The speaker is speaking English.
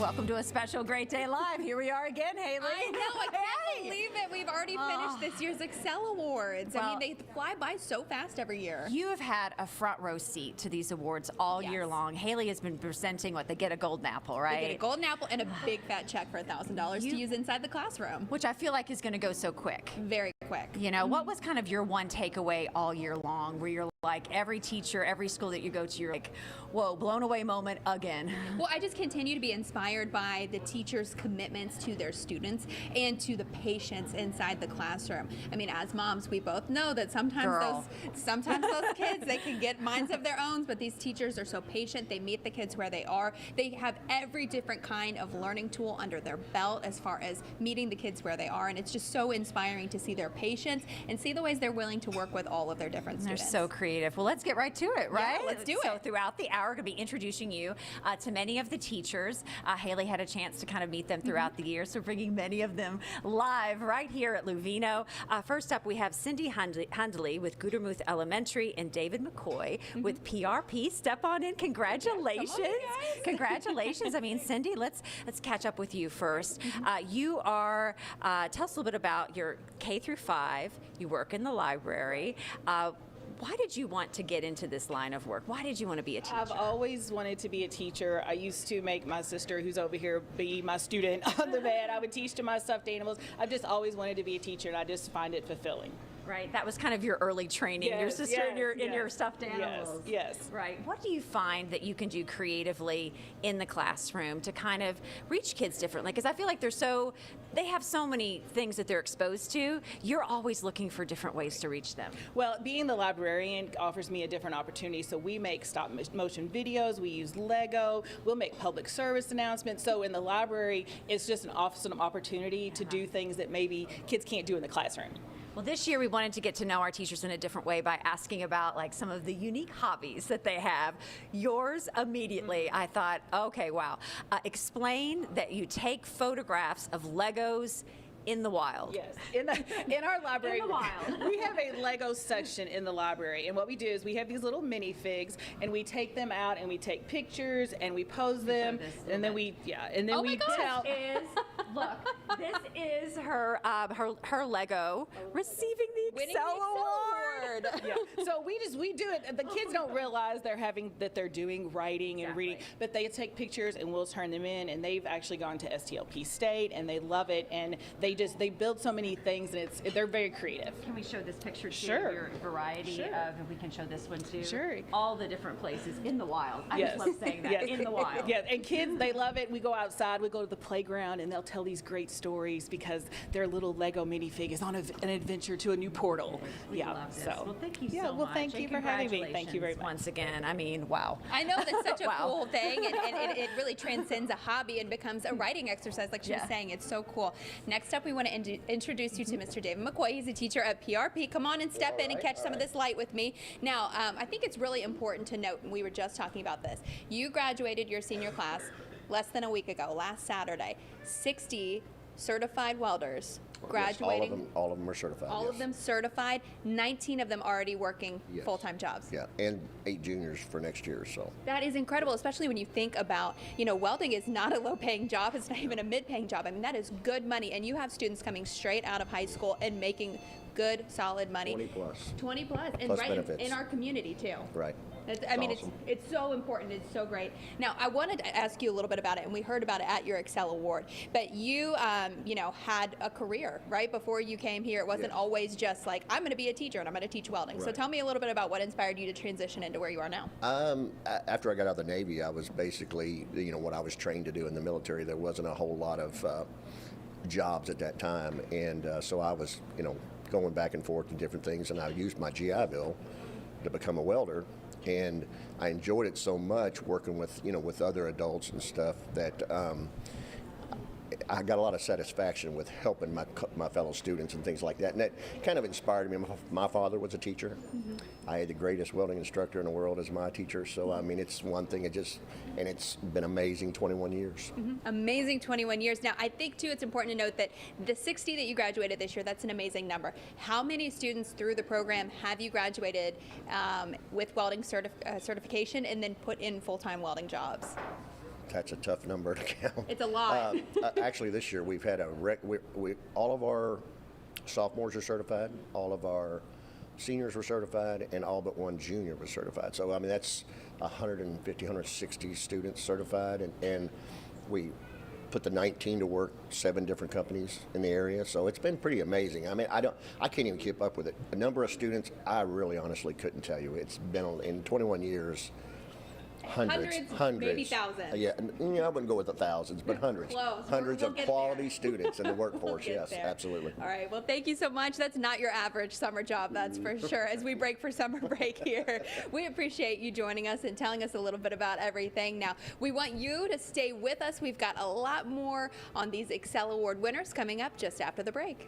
Welcome to a special Great Day Live. Here we are again, Haley. I know, I can't believe it. We've already finished this year's Excel Awards. Well, I mean, they fly by so fast every year. You have had a front row seat to these awards all year long. Haley has been presenting what they get a golden apple, right? They get a golden apple and a big fat check for $1,000 to use inside the classroom. Which I feel like is going to go so quick. Very quick. You know, what was kind of your one takeaway all year long where you're like, every teacher, every school that you go to, you're like, whoa, blown away moment again? Well, I just continue to be inspired by the teachers' commitments to their students and to the patients inside the classroom. I mean, as moms, we both know that sometimes those kids, they can get minds of their own, but these teachers are so patient. They meet the kids where they are. They have every different kind of learning tool under their belt as far as meeting the kids where they are, and it's just so inspiring to see their patience and see the ways they're willing to work with all of their different students. They're so creative. Well, let's get right to it, right? Yeah, let's do it. So throughout the hour, we're going to be introducing you to many of the teachers. Haley had a chance to kind of meet them throughout the year, so we're bringing many of them live right here at Luvino. First up, we have Cindy Hundley with Gutermuth Elementary and David McCoy with PRP. Step on in. Congratulations. Congratulations. I mean, Cindy, let's catch up with you first. You are, tell us a little bit about your K through 5. You work in the library. Why did you want to get into this line of work? Why did you want to be a teacher? I've always wanted to be a teacher. I used to make my sister, who's over here, be my student on the bed. I would teach to my stuffed animals. I've just always wanted to be a teacher, and I just find it fulfilling. Right, that was kind of your early training, your sister and your stuffed animals. Yes. Right. What do you find that you can do creatively in the classroom to kind of reach kids differently? Because I feel like they have so many things that they're exposed to. You're always looking for different ways to reach them. Well, being the librarian offers me a different opportunity. So we make stop motion videos, we use Lego, we'll make public service announcements. So in the library, it's just an awesome opportunity to do things that maybe kids can't do in the classroom. Well, this year we wanted to get to know our teachers in a different way by asking about like some of the unique hobbies that they have. Yours immediately, I thought, okay, wow. Explain that you take photographs of Legos in the wild. Yes, in our library, in the wild. We have a Lego section in the library, and what we do is we have these little minifigs, and we take them out and we take pictures and we pose them, and then we tell. Look, this is her Lego receiving the Excel Award. Yeah. So we do it. The kids don't realize they're doing writing and reading, but they take pictures and we'll turn them in, and they've actually gone to STLP State and they love it, and they build so many things, and they're very creative. Can we show this picture too? Sure. Your variety of, if we can show this one too. Sure. All the different places in the wild. I just love saying that, in the wild. Yeah, and kids, they love it. We go outside, we go to the playground, and they'll tell these great stories because their little Lego minifig is on an adventure to a new portal. We love this. So well, thank you so much. Thank you for having me. Thank you very much. Once again, I mean, wow. I know that's such a cool thing, and it really transcends a hobby and becomes a writing exercise, like she was saying. It's so cool. Next up, we want to introduce you to Mr. David McCoy. He's a teacher at PRP. Come on and step in and catch some of this light with me. Now, I think it's really important to note, and we were just talking about this, you graduated your senior class less than a week ago, last Saturday. 60 certified welders graduating. Yes, all of them are certified. All of them certified. 19 of them already working full-time jobs. Yeah, and 8 juniors for next year. So that is incredible, especially when you think about, welding is not a low-paying job. It's not even a mid-paying job. I mean, that is good money, and you have students coming straight out of high school and making good, solid money. 20 plus. 20 plus, and plus right benefits. In our community too. Right. I mean, it's so important. It's so great. Now, I wanted to ask you a little bit about it, and we heard about it at your Excel Award. But you, had a career right before you came here. It wasn't always just like, I'm going to be a teacher and I'm going to teach welding. Right. So tell me a little bit about what inspired you to transition into where you are now. After I got out of the Navy, I was basically, what I was trained to do in the military. There wasn't a whole lot of jobs at that time, and so I was, going back and forth to different things, and I used my GI Bill to become a welder. And I enjoyed it so much working with, with other adults and stuff that I got a lot of satisfaction with helping my fellow students and things like that. And that kind of inspired me. My father was a teacher. I had the greatest welding instructor in the world as my teacher. So, I mean, it's one thing. And it's been amazing 21 years. Amazing 21 years. Now, I think, too, it's important to note that the 60 that you graduated this year, that's an amazing number. How many students through the program have you graduated with welding certification and then put in full-time welding jobs? that's a tough number to count. It's a lot. Actually, this year we've had all of our sophomores are certified, all of our seniors were certified, and all but one junior was certified. So I mean that's 150, 160 students certified, and we put the 19 to work 7 different companies in the area. So it's been pretty amazing. I mean, I can't even keep up with it. The number of students, I really honestly couldn't tell you. It's been in 21 years. Hundreds, maybe thousands. Yeah, I wouldn't go with the thousands, but hundreds. Close. Hundreds We'll of get quality there. students in the workforce. We'll get Yes, there. absolutely. All right. Well, thank you so much. That's not your average summer job, that's for sure. As we break for summer break here, we appreciate you joining us and telling us a little bit about everything. Now, we want you to stay with us. We've got a lot more on these Excel Award winners coming up just after the break.